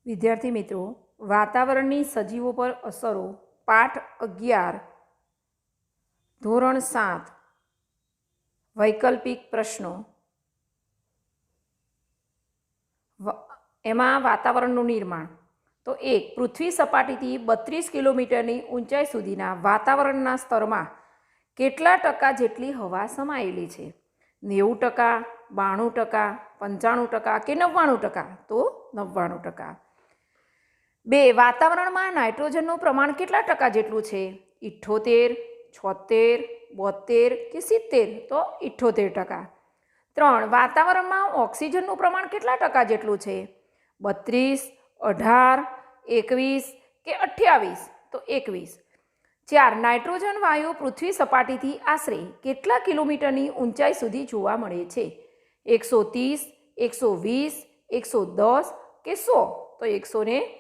વિદ્યાર્થી મિત્રો, વાતાવરણની સજીવો પર અસરો પાઠ 11 ધોરણ 7 વૈકલ્પિક પ્રશ્નો એમાં વાતાવરણનું નિર્માણ. તો 1. પૃથ્વી સપાટીથી 32 કિલોમીટરની ઊંચાઈ સુધીના વાતાવરણના સ્તરમાં કેટલા ટકા જેટલી હવા સમાયેલી છે? 90%, 92%, 95% કે 99%? તો 99%. 2. વાતાવરણમાં નાઇટ્રોજનનું પ્રમાણ કેટલા ટકા જેટલું છે? 78, 76, 72 કે 70? તો 78%. 3. વાતાવરણમાં ઓક્સિજનનું પ્રમાણ કેટલા ટકા જેટલું છે? 32, 18, 21 કે 28? તો 21. 4. નાઇટ્રોજન વાયુ પૃથ્વી સપાટીથી આશરે કેટલા કિલોમીટરની ઊંચાઈ સુધી જોવા મળે છે? 130, 120, 110 કે 100? તો 130.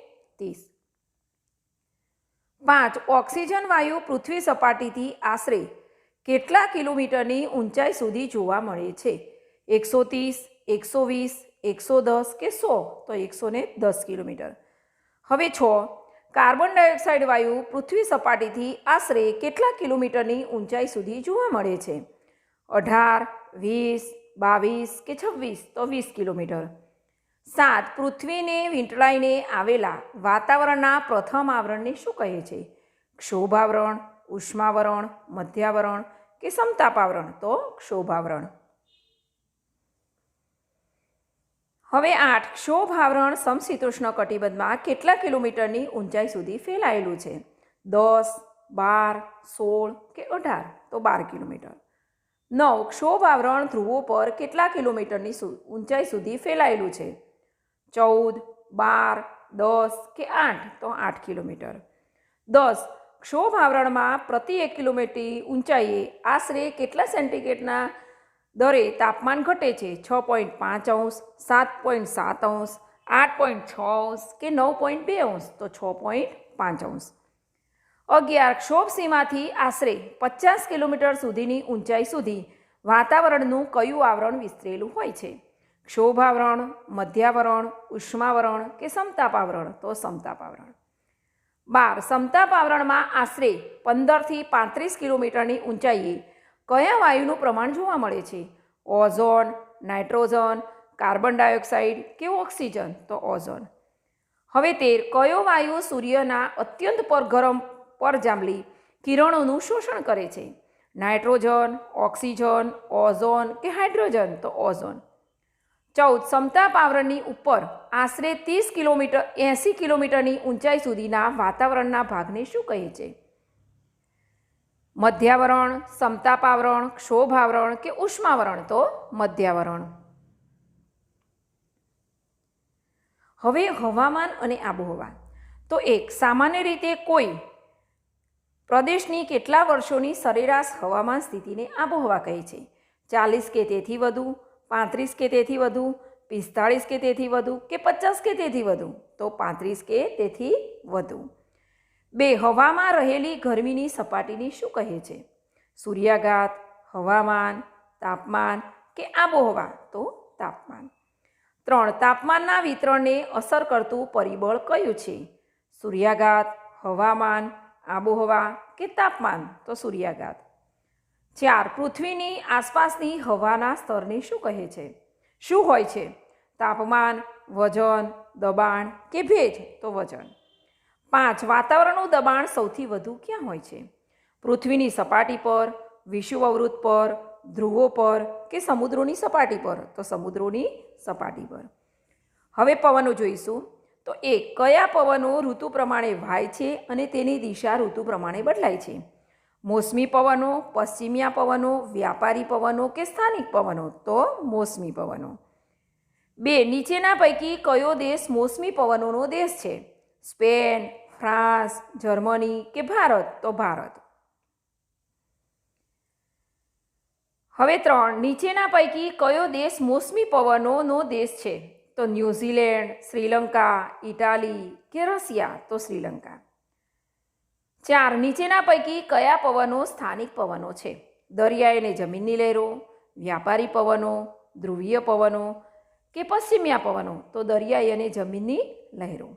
5. ઓક્સિજન વાયુ પૃથ્વી સપાટીથી આશરે કેટલા કિલોમીટરની ઊંચાઈ સુધી જોવા મળે છે? 130, 120, 110 કે 100? તો 110 કિલોમીટર. હવે 6. કાર્બન ડાયોક્સાઇડ વાયુ પૃથ્વી સપાટીથી આશરે કેટલા કિલોમીટરની ઊંચાઈ સુધી જોવા મળે છે? 18, 20, 22 કે 26? તો 20 કિલોમીટર. 7. પૃથ્વીને વીંટળાઈને આવેલા વાતાવરણના પ્રથમ આવરણને શું કહે છે? ક્ષોભાવરણ, ઉષ્માવરણ, મધ્યાવરણ કે સમતાપાવરણ? તો ક્ષોભાવરણ. હવે 8. ક્ષોભાવરણ સમશીતોષ્ણ કટિબંધમાં કેટલા કિલોમીટરની ઊંચાઈ સુધી ફેલાયેલું છે? 10, 12, 16 કે 18? તો 12 કિલોમીટર. 9. ક્ષોભાવરણ ધ્રુવો પર કેટલા કિલોમીટરની ઊંચાઈ સુધી ફેલાયેલું છે? 14, 12, 10 કે 8? તો 8 કિલોમીટર. 10. ક્ષોભાવરણમાં પ્રતિ 1 કિલોમીટર ઊંચાઈએ આશરે કેટલા સેન્ટીગ્રેડના દરે તાપમાન ઘટે છે? 6.5 7.7 8.6 કે 9.2? તો 6.5. 11. ક્ષોભ સીમાથી આશરે 50 કિલોમીટર સુધીની ઊંચાઈ સુધી વાતાવરણનું કયું આવરણ વિસ્તરેલું હોય છે? ક્ષોભાવરણ, મધ્યાવરણ, ઉષ્માવરણ કે સમતાપાવરણ? તો સમતાપાવરણ. 12. સમતાપાવરણમાં આશરે 15થી 35 કિલોમીટરની ઊંચાઈએ કયા વાયુનું પ્રમાણ જોવા મળે છે? ઓઝોન, નાઇટ્રોજન, કાર્બન ડાયોક્સાઇડ કે ઓક્સિજન? તો ઓઝોન. હવે 13. કયો વાયુ સૂર્યના અત્યંત ગરમ પરજાંબલી કિરણોનું શોષણ કરે છે? નાઇટ્રોજન, ઓક્સિજન, ઓઝોન કે હાઇડ્રોજન? તો ઓઝોન. 14. સમતાપાવરણની ઉપર આશરે 80 કિલોમીટરની ઊંચાઈ સુધીના વાતાવરણના ભાગને શું કહે છે? મધ્યાવરણ, સમતાપાવરણ, ક્ષોભાવરણ કે ઉષ્માવરણ? તો મધ્યાવરણ. હવે હવામાન અને આબોહવા. તો 1. સામાન્ય રીતે કોઈ પ્રદેશની કેટલા વર્ષોની સરેરાશ હવામાન સ્થિતિને આબોહવા કહે છે? 40 કે તેથી વધુ, 35 કે તેથી વધુ, 45 કે તેથી વધુ કે 50 કે તેથી વધુ? તો 35 કે તેથી વધુ. 2. હવામાં રહેલી ગરમીની સપાટીને શું કહે છે? સૂર્યાઘાત, હવામાન, તાપમાન કે આબોહવા? તો તાપમાન. 3. તાપમાનના વિતરણને અસર કરતું પરિબળ કયું છે? સૂર્યાઘાત, હવામાન, આબોહવા કે તાપમાન? તો સૂર્યાઘાત. 4. પૃથ્વીની આસપાસની હવાના સ્તરને શું કહે છે? શું હોય છે? તાપમાન, વજન, દબાણ કે ભેજ? તો વજન. 5. વાતાવરણનું દબાણ સૌથી વધુ ક્યાં હોય છે? પૃથ્વીની સપાટી પર, વિષુવવૃત્ત પર, ધ્રુવો પર કે સમુદ્રોની સપાટી પર? તો સમુદ્રોની સપાટી પર. હવે પવનો જોઈશું. તો 1. કયા પવનો ઋતુ પ્રમાણે વાય છે અને તેની દિશા ઋતુ પ્રમાણે બદલાય છે? મોસમી પવનો, પશ્ચિમિયા પવનો, વ્યાપારી પવનો કે સ્થાનિક પવનો? તો મોસમી પવનો. 2. નીચેના પૈકી કયો દેશ મોસમી પવનોનો દેશ છે? સ્પેન, ફ્રાન્સ, જર્મની કે ભારત? તો ભારત. હવે 3. નીચેના પૈકી કયો દેશ મોસમી પવનોનો દેશ છે? તો ન્યૂઝીલેન્ડ, શ્રીલંકા, ઇટાલી કે રશિયા? તો શ્રીલંકા. 4. નીચેના પૈકી કયા પવનો સ્થાનિક પવનો છે? દરિયાઈ અને જમીનની લહેરો, વ્યાપારી પવનો, ધ્રુવીય પવનો કે પશ્ચિમિયા પવનો? તો દરિયાઈ અને જમીનની લહેરો.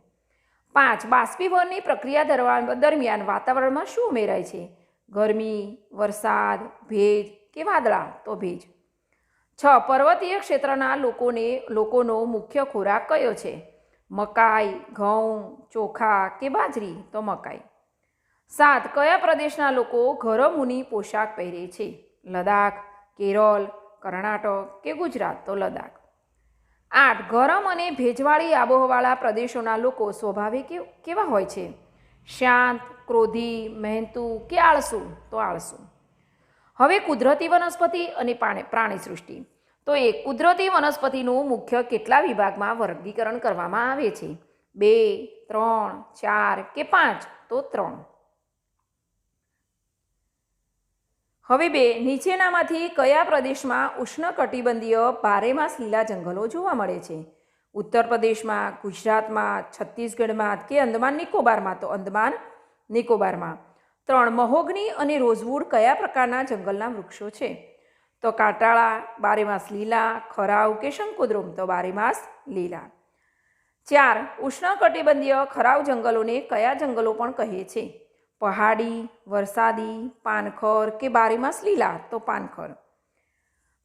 5. બાષ્પીભવનની પ્રક્રિયા દરમિયાન વાતાવરણમાં શું ઉમેરાય છે? ગરમી, વરસાદ, ભેજ કે વાદળા? તો ભેજ. 6. પર્વતીય ક્ષેત્રના લોકોનો મુખ્ય ખોરાક કયો છે? મકાઈ, ઘઉં, ચોખા કે બાજરી? તો મકાઈ. 7. કયા પ્રદેશના લોકો ગરમ ઊની પોશાક પહેરે છે? લદાખ, કેરળ, કર્ણાટક કે ગુજરાત? તો લદાખ. 8. ગરમ અને ભેજવાળી આબોહવાળા પ્રદેશોના લોકો સ્વભાવે કેવા હોય છે? શાંત, ક્રોધી, મહેનતુ કે આળસુ? તો આળસુ. હવે કુદરતી વનસ્પતિ અને પ્રાણી સૃષ્ટિ. તો કુદરતી વનસ્પતિનું મુખ્ય કેટલા વિભાગમાં વર્ગીકરણ કરવામાં આવે છે? 2, 3, 4 કે 5? તો 3. હવે 2. નીચેનામાંથી કયા પ્રદેશમાં ઉષ્ણકટિબંધીય બારેમાસ લીલા જંગલો જોવા મળે છે? ઉત્તર પ્રદેશમાં, ગુજરાતમાં, છત્તીસગઢમાં કે અંદમાન નિકોબારમાં? તો અંદમાન નિકોબારમાં. 3. મહોગની અને રોઝવુડ કયા પ્રકારના જંગલના વૃક્ષો છે? તો કાંટાળા, બારેમાસ લીલા, ખરાવ કે શંકુદ્રુમ? તો બારેમાસ લીલા. 4. ઉષ્ણકટિબંધીય ખરાવ જંગલોને કયા જંગલો પણ કહે છે? પહાડી, વરસાદી, પાનખર કે બારેમાસ લીલા? તો પાનખર.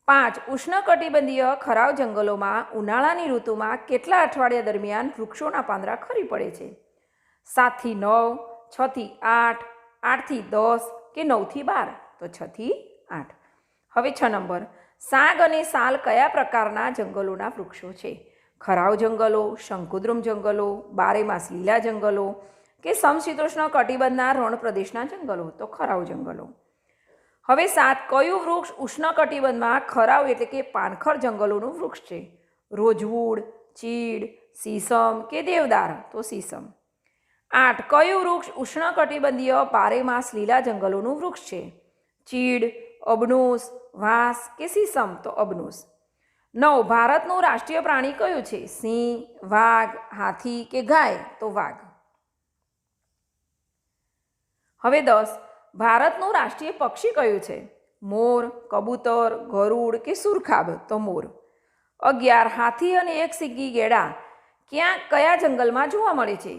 5. ઉષ્ણકટિબંધીય ખરાવ જંગલોમાં ઉનાળાની ઋતુમાં કેટલા અઠવાડિયા દરમિયાન વૃક્ષોના પાંદડા ખરી પડે છે? 7 થી 9, 6 થી 8, 8 થી 10 કે 9 થી 12? તો 6 થી 8. હવે 6 નંબર. સાગ અને સાલ કયા પ્રકારના જંગલોના વૃક્ષો છે? ખરાવ જંગલો, શંકુદ્રુમ જંગલો, બારેમાસ લીલા જંગલો કે સમશીતોષ્ણ કટિબંધના રણ પ્રદેશના જંગલો? તો ખરાવ જંગલો. હવે 7. કયું વૃક્ષ ઉષ્ણકટિબંધમાં ખરાવ એટલે કે પાનખર જંગલોનું વૃક્ષ છે? રોઝવુડ, ચીડ, સીસમ કે દેવદાર? તો સીસમ. 8. કયું વૃક્ષ ઉષ્ણકટિબંધીય બારેમાસ લીલા જંગલોનું વૃક્ષ છે? ચીડ, અબનુસ, વાંસ કે સીસમ? તો અબનુસ. 9. ભારતનું રાષ્ટ્રીય પ્રાણી કયું છે? સિંહ, વાઘ, હાથી કે ગાય? તો વાઘ. હવે 10. ભારતનું રાષ્ટ્રીય પક્ષી કયું છે? મોર, કબૂતર, ગરુડ કે સુરખાબ? તો મોર. 11. હાથી અને એક સિંગી ગેડા કયા જંગલમાં જોવા મળે છે?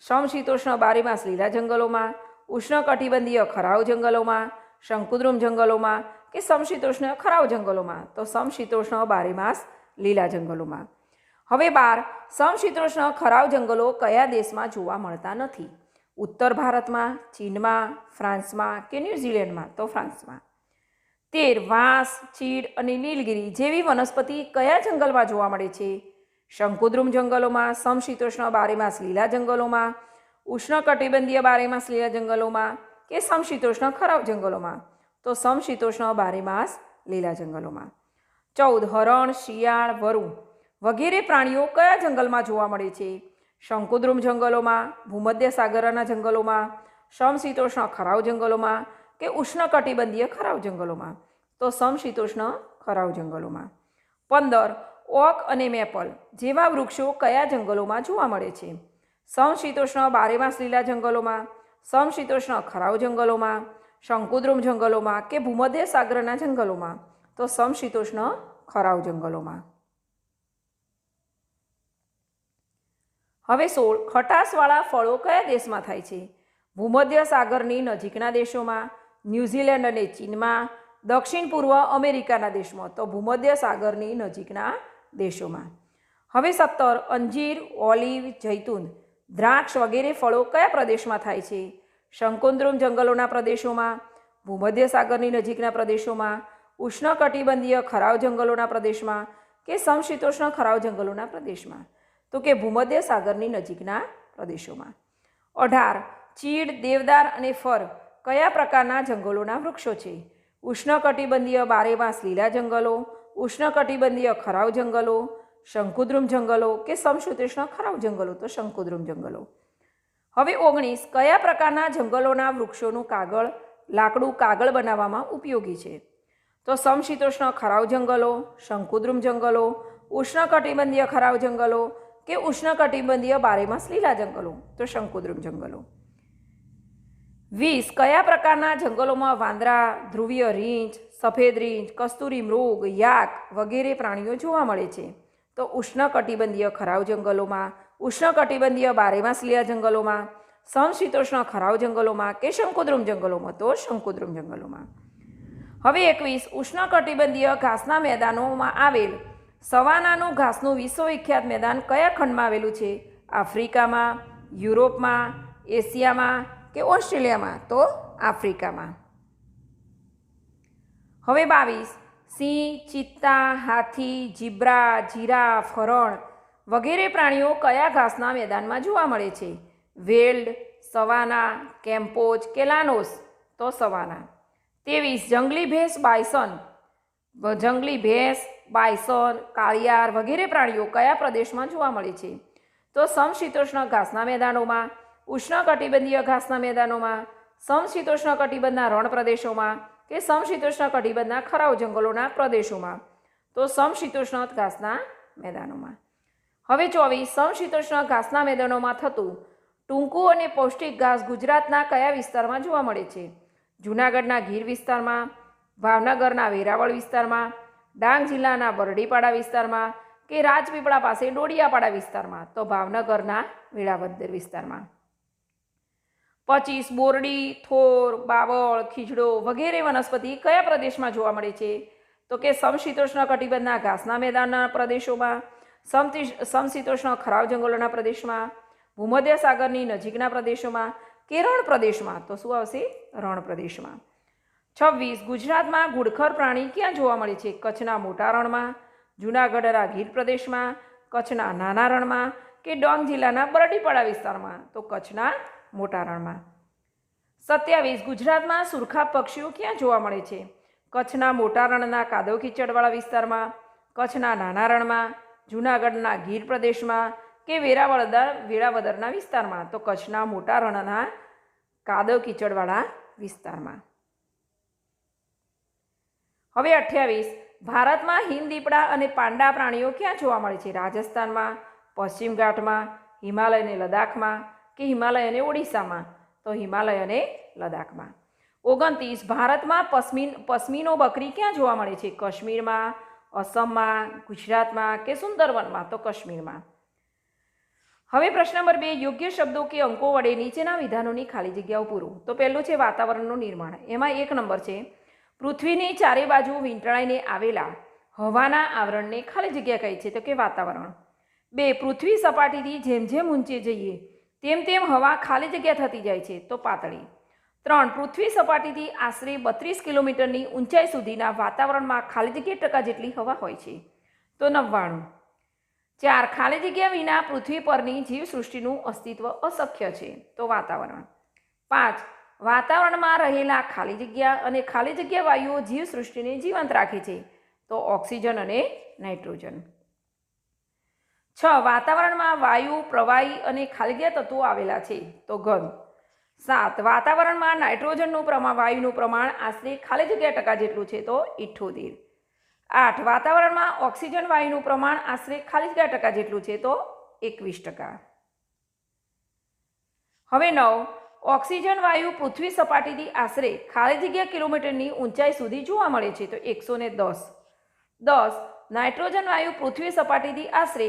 સમશીતોષ્ણ બારેમાસ લીલા જંગલોમાં, ઉષ્ણકટિબંધીય ખરાવ જંગલોમાં, શંકુદ્રુમ જંગલોમાં કે સમશીતોષ્ણ ખરાવ જંગલોમાં? તો સમશીતોષ્ણ બારેમાસ લીલા જંગલોમાં. હવે 12. સમશીતોષ્ણ ખરાવ જંગલો કયા દેશમાં જોવા મળતા નથી? ઉત્તર ભારતમાં, ચીનમાં, ફ્રાન્સમાં કે ન્યૂઝીલેન્ડમાં? તો ફ્રાન્સમાં. 13. વાંસ, ચીડ અને નીલગિરી જેવી વનસ્પતિ કયા જંગલમાં જોવા મળે છે? શંકુદ્રુમ જંગલોમાં, સમશીતોષ્ણ બારેમાસ લીલા જંગલોમાં, ઉષ્ણકટિબંધીય બારેમાસ લીલા જંગલોમાં કે સમશીતોષ્ણ ખરાવ જંગલોમાં? તો સમશીતોષ્ણ બારેમાસ લીલા જંગલોમાં. 14. હરણ, શિયાળ, વરુ વગેરે પ્રાણીઓ કયા જંગલમાં જોવા મળે છે? શંકુદ્રુમ જંગલોમાં, ભૂમધ્ય સાગરના જંગલોમાં, સમશીતોષ્ણ ખરાવ જંગલોમાં કે ઉષ્ણકટિબંધીય ખરાવ જંગલોમાં? તો સમશીતોષ્ણ ખરાવ જંગલોમાં. 15. ઓક અને મેપલ જેવા વૃક્ષો કયા જંગલોમાં જોવા મળે છે? સમશીતોષ્ણ બારેમાસ લીલા જંગલોમાં, સમશીતોષ્ણ ખરાવ જંગલોમાં, શંકુદ્રુમ જંગલોમાં કે ભૂમધ્ય સાગરના જંગલોમાં? તો સમશીતોષ્ણ ખરાવ જંગલોમાં. હવે 16. ખટાશવાળા ફળો કયા દેશમાં થાય છે? ભૂમધ્ય સાગરની નજીકના દેશોમાં, ન્યૂઝીલેન્ડ અને ચીનમાં, દક્ષિણ પૂર્વ અમેરિકાના દેશમાં? તો ભૂમધ્ય સાગરની નજીકના દેશોમાં. હવે 17. અંજીર, ઓલિવ, જૈતુન, દ્રાક્ષ વગેરે ફળો કયા પ્રદેશમાં થાય છે? શંકુદ્રુમ જંગલોના પ્રદેશોમાં, ભૂમધ્ય સાગરની નજીકના પ્રદેશોમાં, ઉષ્ણકટિબંધીય ખરાવ જંગલોના પ્રદેશમાં કે સમશીતોષ્ણ ખરાવ જંગલોના પ્રદેશમાં? તો કે ભૂમધ્ય સાગરની નજીકના પ્રદેશોમાં. 18. ચીડ, દેવદાર અને ફર કયા પ્રકારના જંગલોના વૃક્ષો છે? ઉષ્ણકટિબંધીય બારેમાસ લીલા જંગલો, ઉષ્ણકટિબંધીય ખરાવ જંગલો, શંકુદ્રુમ જંગલો કે સમશીતોષ્ણ ખરાવ જંગલો? તો શંકુદ્રુમ જંગલો. હવે 19. કયા પ્રકારના જંગલોના વૃક્ષોનું લાકડું કાગળ બનાવવામાં ઉપયોગી છે? તો સમશીતોષ્ણ ખરાવ જંગલો, શંકુદ્રુમ જંગલો, ઉષ્ણકટિબંધીય ખરાવ જંગલો કે ઉષ્ણકટિબંધીય બારેમાસ લીલા જંગલો? તો શંકુદ્રુમ જંગલો. 20. કયા પ્રકારના જંગલોમાં વાંદરા, ધ્રુવીય રીંછ, સફેદ રીંછ, કસ્તુરી મૃગ, યાક વગેરે પ્રાણીઓ જોવા મળે છે? તો ઉષ્ણકટિબંધીય ખરાવ જંગલોમાં, ઉષ્ણકટિબંધીય બારેમાસલીયા જંગલોમાં, સમશીતોષ્ણ ખરાવ જંગલોમાં કે શંકુદ્રુમ જંગલોમાં? તો શંકુદ્રુમ જંગલોમાં. હવે 21 ઉષ્ણકટિબંધીય ઘાસના મેદાનોમાં આવેલ સવાનાનું ઘાસનું વિશ્વવિખ્યાત મેદાન કયા ખંડમાં આવેલું છે? આફ્રિકામાં, યુરોપમાં, એશિયામાં કે ઓસ્ટ્રેલિયામાં? તો આફ્રિકામાં. હવે 22 સિંહ, ચિત્તા, હાથી, જીબ્રા, જીરાફ, હરણ વગેરે પ્રાણીઓ કયા ઘાસના મેદાનમાં જોવા મળે છે? વેલ્ડ, સવાના, કેમ્પોચ કે લાનોસ? તો સવાના. 23 જંગલી ભેંસ, બાયસન, જંગલી ભેંસ, બાયસન, કાળિયાર વગેરે પ્રાણીઓ કયા પ્રદેશમાં જોવા મળે છે? તો સમશીતોષ્ણ ઘાસના મેદાનોમાં, ઉષ્ણકટિબંધીય ઘાસના મેદાનોમાં, સમશીતોષ્ણ કટિબંધના રણ પ્રદેશોમાં કે સમશીતોષ્ણ કટિબંધના ખરાવ જંગલોના પ્રદેશોમાં? તો સમશીતોષ્ણ ઘાસના મેદાનોમાં. હવે 24 સમશીતોષ્ણ ઘાસના મેદાનોમાં થતું ટૂંકું અને પૌષ્ટિક ઘાસ ગુજરાતના કયા વિસ્તારમાં જોવા મળે છે? જૂનાગઢના ગીર વિસ્તારમાં, ભાવનગરના વેરાવળ વિસ્તારમાં, ડાંગ જિલ્લાના બરડીપાડા વિસ્તારમાં કે રાજપીપળા પાસે ડોડિયાપાડા વિસ્તારમાં? તો ભાવનગરના વેળાવદર વિસ્તારમાં. 25 બોરડી, થોર, બાવળ, ખીજડો વગેરે વનસ્પતિ કયા પ્રદેશમાં જોવા મળે છે? તો કે સમશીતોષ્ણ કટિબંધના ઘાસના મેદાનના પ્રદેશોમાં, સમશીતોષ્ણ ખરાવ જંગલોના પ્રદેશમાં, ભૂમધ્ય સાગરની નજીકના પ્રદેશોમાં કે રણ પ્રદેશમાં? તો શું આવશે? રણ પ્રદેશમાં. 26 ગુજરાતમાં ઘુડખર પ્રાણી ક્યાં જોવા મળે છે? કચ્છના મોટા રણમાં, જૂનાગઢના ગીર પ્રદેશમાં, કચ્છના નાના રણમાં કે ડાંગ જિલ્લાના બરડીપાડા વિસ્તારમાં? તો કચ્છના મોટા રણમાં. 27 ગુજરાતમાં સુરખાબ પક્ષીઓ ક્યાં જોવા મળે છે? કચ્છના મોટા રણના કાદવ કીચડવાળા વિસ્તારમાં, કચ્છના નાના રણમાં, જૂનાગઢના ગીર પ્રદેશમાં કે વેળાવદરના વિસ્તારમાં? તો કચ્છના મોટા રણના કાદવ કીચડવાળા વિસ્તારમાં. હવે 28 ભારતમાં હિમદીપડા અને પાંડા પ્રાણીઓ ક્યાં જોવા મળે છે? રાજસ્થાનમાં, પશ્ચિમ ઘાટમાં, હિમાલય અને લદ્દાખમાં કે હિમાલય અને ઓડિશામાં? તો હિમાલય અને લદ્દાખમાં. 29 ભારતમાં પશ્મીનો બકરી ક્યાં જોવા મળે છે? કાશ્મીરમાં, અસમમાં, ગુજરાતમાં કે સુંદરવનમાં? તો કાશ્મીરમાં. હવે પ્રશ્ન નંબર 2 યોગ્ય શબ્દો કે અંકો વડે નીચેના વિધાનોની ખાલી જગ્યાઓ પૂરો. તો પહેલું છે વાતાવરણનું નિર્માણ. એમાં 1 નંબર છે પૃથ્વીની ચારે બાજુ વીંટળાઈને આવેલા હવાના આવરણને ખાલી જગ્યા કહે છે? તો કે વાતાવરણ. 2 પૃથ્વી સપાટીથી જેમ જેમ ઊંચે જઈએ તેમ તેમ હવા ખાલી જગ્યા થતી જાય છે? તો પાતળી. 3 પૃથ્વી સપાટીથી આશરે 32 કિલોમીટરની ઊંચાઈ સુધીના વાતાવરણમાં ખાલી જગ્યા ટકા જેટલી હવા હોય છે? તો 99. 4 ખાલી જગ્યા વિના પૃથ્વી પરની જીવસૃષ્ટિનું અસ્તિત્વ અશક્ય છે? તો વાતાવરણ. 5 વાતાવરણમાં રહેલા ખાલી જગ્યા અને ખાલી જગ્યા વાયુઓ જીવસૃષ્ટિને જીવંત રાખે છે? તો ઓક્સિજન અને નાઇટ્રોજન. 6 વાતાવરણમાં વાયુ, પ્રવાહી અને ખાલી જગ્યા તત્વો આવેલા છે? તો ઘન. 7 વાતાવરણમાં નાઇટ્રોજનનું વાયુનું પ્રમાણ આશરે ખાલી જગ્યા ટકા જેટલું છે? તો 78. 8 વાતાવરણમાં ઓક્સિજન વાયુનું પ્રમાણ આશરે ખાલી જગ્યા ટકા જેટલું છે? તો 21%. હવે 9 ઓક્સિજન વાયુ પૃથ્વી સપાટીથી આશરે ખાલી જગ્યા કિલોમીટરની ઊંચાઈ સુધી જોવા મળે છે? તો 110. 10 નાઇટ્રોજન વાયુ પૃથ્વી સપાટીથી આશરે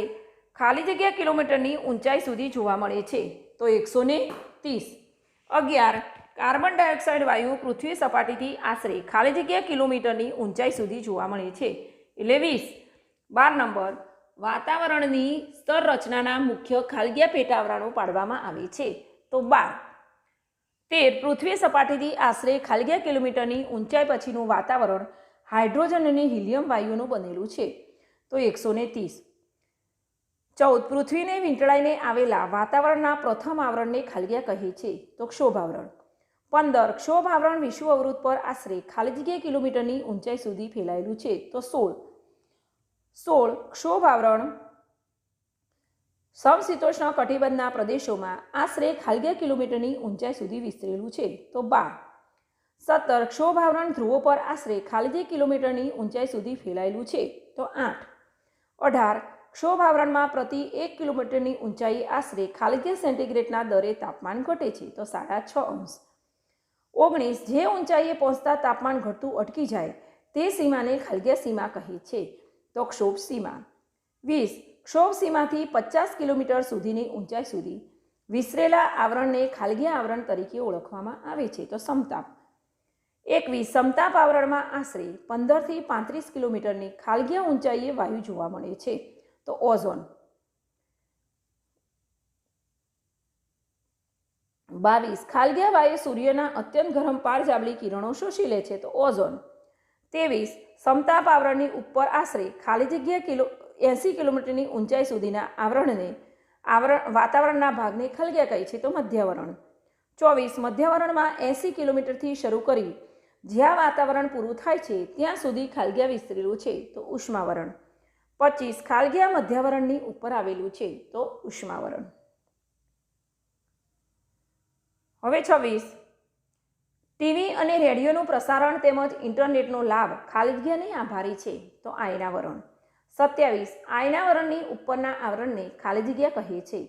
ખાલી જગ્યા કિલોમીટરની ઊંચાઈ સુધી જોવા મળે છે? તો 130. 11 કાર્બન ડાયોક્સાઇડ વાયુ પૃથ્વી સપાટીથી આશરે ખાલી જગ્યા કિલોમીટરની ઊંચાઈ સુધી જોવા મળે છે? એટલે 20. 12 નંબર વાતાવરણની સ્તર રચનાના મુખ્ય ખાલી જગ્યા પેટાવરણો પાડવામાં આવે છે? તો 12. 13 પૃથ્વી સપાટીથી આશરે ખાલી જગ્યા કિલોમીટરની ઊંચાઈ પછીનું વાતાવરણ હાઇડ્રોજન અને હિલિયમ વાયુનું બનેલું છે? તો 130. 14 પૃથ્વીને વીંટળાઈને આવેલા વાતાવરણના પ્રથમ આવરણને ખાલી જગ્યા કહે છે? તો ક્ષોભાવરણ. 15 ક્ષોભાવરણ વિશ્વ અવરોધ પર આશરે ખાલી જગ્યા કિલોમીટરની ઊંચાઈ સુધી ફેલાયેલું છે? તો 16 ક્ષોભાવરણ સમશીતોષ્ણ કટિબંધના પ્રદેશોમાં આશરે ખાલી જગ્યા કિલોમીટરની ઊંચાઈ સુધી વિસ્તરેલું છે? તો 12. 17 ક્ષોભાવરણ ધ્રુવો પર આશરે ખાલી જગ્યા કિલોમીટરની ઊંચાઈ સુધી ફેલાયેલું છે? તો 8. 18 ક્ષોભાવરણમાં પ્રતિ 1 કિલોમીટરની ઊંચાઈ આશરે ખાલી જગ્યા સેન્ટીગ્રેડના દરે તાપમાન ઘટે છે? તો 6.5 અંશ. 19 જે ઊંચાઈએ પહોંચતા તાપમાન ઘટતું અટકી જાય તે સીમાને ખાલી જગ્યા સીમા કહે છે? તો ક્ષોભ સીમા. 20 ક્ષોભ સીમાથી 50 કિલોમીટર સુધીની ઊંચાઈ સુધી વિસ્તરેલા આવરણને ખાલગીય આવરણ તરીકે ઓળખવામાં આવે છે, તો સમતાપ. 21 સમતાપ આવરણમાં આશરે 15થી 35 કિલોમીટરની ખાલગીય ઊંચાઈએ વાયુ જોવા મળે છે, તો ઓઝોન. 22 ખાલગીય વાયુ સૂર્યના અત્યંત ગરમ પારજાબલી કિરણો શોષી લે છે, તો ઓઝોન. 23 સમતાપ આવરણની ઉપર આશરે ખાલી જગ્યા 80 કિલોમીટરની ઊંચાઈ સુધીના વાતાવરણના ભાગને ખાલગીય કહે છે, તો મધ્યાવરણ. 24 મધ્યાવરણમાં 80 કિલોમીટરથી શરૂ કરી જ્યાં વાતાવરણ પૂરું થાય છે ત્યાં સુધી ખાલગીય વિસ્તરેલું છે, તો ઉષ્માવરણ. 25 ખાલગીય મધ્યાવરણની ઉપર આવેલું છે, તો ઉષ્માવરણ. હવે 26 ટીવી અને રેડિયોનું પ્રસારણ તેમજ ઇન્ટરનેટનો લાભ ખાલી જગ્યાને આભારી છે, તો આયનાવરણ. 27 આયનાવરણની ઉપરના આવરણને ખાલી જગ્યા કહે છે,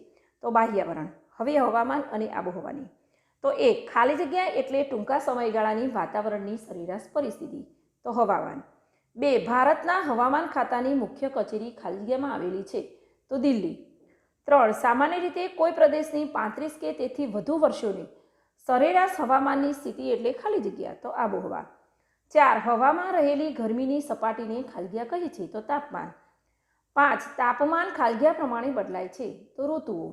તો બાહ્યાવરણ. હવે હવામાન અને આબોહવાની. તો 1 ખાલી જગ્યા એટલે ટૂંકા સમયગાળાની વાતાવરણની સરેરાશ પરિસ્થિતિ, તો હવામાન. 2 ભારતના હવામાન ખાતાની મુખ્ય કચેરી ખાલી જગ્યામાં આવેલી છે, તો દિલ્હી. 3 સામાન્ય રીતે કોઈ પ્રદેશની 35 કે તેથી વધુ વર્ષોની સરેરાશ હવામાનની સ્થિતિ એટલે ખાલી જગ્યા, તો આબોહવા. 4 હવામાં રહેલી ગરમીની સપાટીને ખાલગીયા કહે છે, તો તાપમાન. 5 તાપમાન ખાલગીયા પ્રમાણે બદલાય છે, તો ઋતુઓ.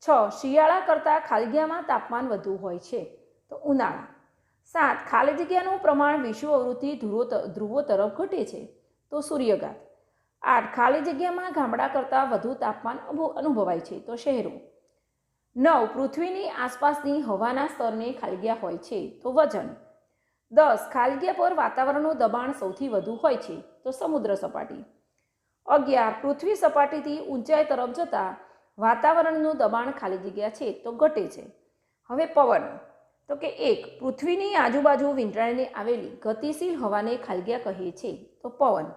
6 શિયાળા કરતાં ખાલગીયામાં તાપમાન વધુ હોય છે, તો ઉનાળા. 7 ખાલી જગ્યાનું પ્રમાણ વિષુવવૃત્તિ ધ્રુવો તરફ ઘટે છે, તો સૂર્યઘાત. 8 ખાલી જગ્યામાં ગામડા કરતાં વધુ તાપમાન અનુભવાય છે, તો શહેરો. 9 પૃથ્વીની આસપાસની હવાના સ્તરને ખાલગીયા હોય છે, તો વજન. 10 ખાલગીયા પર વાતાવરણનું દબાણ સૌથી વધુ હોય છે, તો સમુદ્ર સપાટી. 11 પૃથ્વી સપાટીથી ઊંચાઈ તરફ જતાં વાતાવરણનું દબાણ ખાલી જગ્યા છે, તો ઘટે છે. હવે પવન. તો કે 1 પૃથ્વીની આજુબાજુ વીંટળાઈને આવેલી ગતિશીલ હવાને ખાલગીયા કહે છે, તો પવન.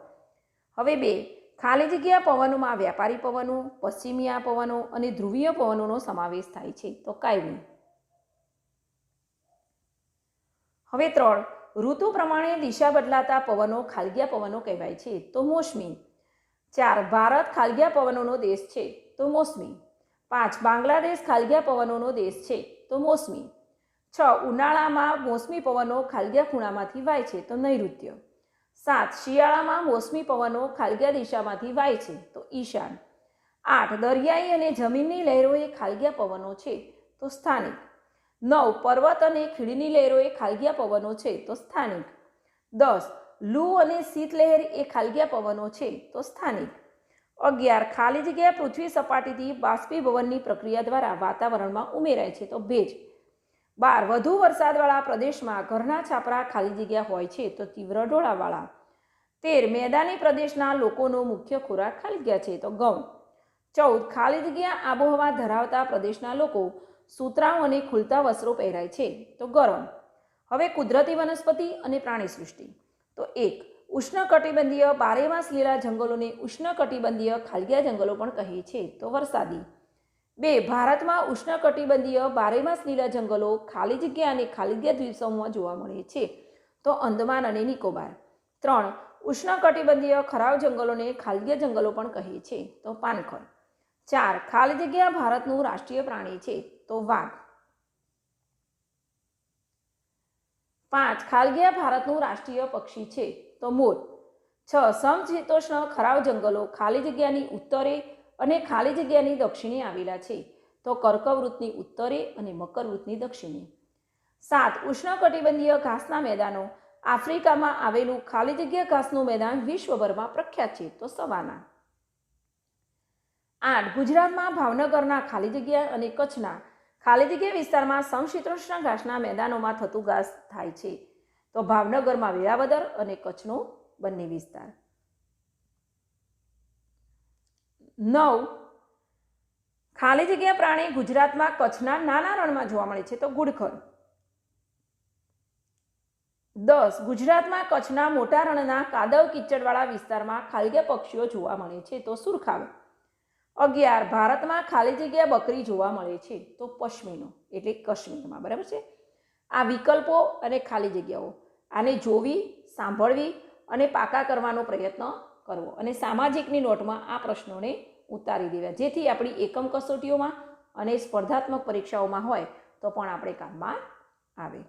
હવે 2 ખાલી જગ્યા પવનોમાં વ્યાપારી પવનો, પશ્ચિમીય પવનો અને ધ્રુવીય પવનોનો સમાવેશ થાય છે, તો કાયમી. હવે 3 ઋતુ પ્રમાણે દિશા બદલાતા પવનો ખાલગીયા પવનો કહેવાય છે, તો મોસમી. 4 ભારત ખાલગીયા પવનોનો દેશ છે, તો મોસમી. 5 બાંગ્લાદેશ ખાલગીયા પવનોનો દેશ છે, તો મોસમી. 6 ઉનાળામાં મોસમી પવનો ખાલગીયા ખૂણામાંથી વાય છે, તો નૈઋત્ય. 7 શિયાળામાં મોસમી પવનો ખાલગીયા દિશામાંથી વાય છે, તો ઈશાન. 8 દરિયાઈ અને જમીનની લહેરો એ ખાલગીયા પવનો છે, તો સ્થાનિક. 9 પર્વત અને ખીણની લહેરો એ ખાલગીયા પવનો છે, તો સ્થાનિક. 10 લૂ અને શીતલહેર એ ખાલગીયા પવનો છે, તો સ્થાનિક. 11 ખાલી જગ્યા પૃથ્વી સપાટીથી બાષ્પીભવનની પ્રક્રિયા દ્વારા વાતાવરણમાં ઉમેરાય છે, તો ભેજ. 12 વધુ વરસાદવાળા પ્રદેશમાં ઘરના છાપરા ખાલી જગ્યા હોય છે, તો તીવ્ર ઢોળાવવાળા. 13 મેદાની પ્રદેશના લોકોનો મુખ્ય ખોરાક ખાલી જગ્યા છે, તો ઘઉં. 14 ખાલી જગ્યા આબોહવા ધરાવતા પ્રદેશના લોકો સૂતરાઉ અને ખુલતા વસ્ત્રો પહેરાય છે, તો ગરમ. હવે કુદરતી વનસ્પતિ અને પ્રાણી સૃષ્ટિ. તો 1 ઉષ્ણકટિબંધીય બારેમાસ લીલા જંગલોને ઉષ્ણકટિબંધીય ખાલગીયા જંગલો પણ કહે છે, તો વરસાદી. 2 ભારતમાં ઉષ્ણકટિબંધીય બારેમાસ લીલા જંગલો ખાલી જગ્યા અને ખાલીજગ્યા દ્વીપસમૂહમાં જોવા મળે છે, તો અંદમાન અને નિકોબાર. 3 ઉષ્ણકટિબંધીય ખરાવ જંગલોને ખાલગીયા જંગલો પણ કહે છે, તો પાનખર. 4 ખાલી જગ્યા ભારતનું રાષ્ટ્રીય પ્રાણી છે, તો વાઘ. 5 ખાલગીયા ભારતનું રાષ્ટ્રીય પક્ષી છે, તો મોર. 6 સમશીતોષ્ણ ખરાવ જંગલો ખાલી જગ્યાની ઉત્તરે અને ખાલી જગ્યાની દક્ષિણે આવેલા છે, તો કર્કવૃતની ઉત્તરે અને મકરવૃતની દક્ષિણે. 7 ઉષ્ણકટિબંધીય ઘાસના મેદાનો આફ્રિકામાં આવેલું ખાલી જગ્યા ઘાસનું મેદાન વિશ્વભરમાં પ્રખ્યાત છે, તો સવાના. 8 ગુજરાતમાં ભાવનગરના ખાલી જગ્યા અને કચ્છના ખાલી જગ્યા વિસ્તારમાં સમશીતોષ્ણ ઘાસના મેદાનોમાં થતું ઘાસ થાય છે, તો ભાવનગરમાં વેળાવદર અને કચ્છનો બંને વિસ્તાર. 9 ખાલી જગ્યા પ્રાણી ગુજરાતમાં કચ્છના નાના રણમાં જોવા મળે છે, તો ઘુડખર. 10 ગુજરાતમાં કચ્છના મોટા રણના કાદવ કિચડવાળા વિસ્તારમાં ખાલી જગ્યા પક્ષીઓ જોવા મળે છે, તો સુરખાબ. 11 ભારતમાં ખાલી જગ્યા બકરી જોવા મળે છે, તો પશ્મિનો એટલે કાશ્મીરમાં. બરાબર છે. આ વિકલ્પો અને ખાલી જગ્યાઓ આને જોવી, સાંભળવી અને પાકા કરવાનો પ્રયત્ન કરવો અને સામાજિકની નોટમાં આ પ્રશ્નોને ઉતારી દેવા, જેથી આપણી એકમ કસોટીઓમાં અને સ્પર્ધાત્મક પરીક્ષાઓમાં હોય તો પણ આપણે કામમાં આવે.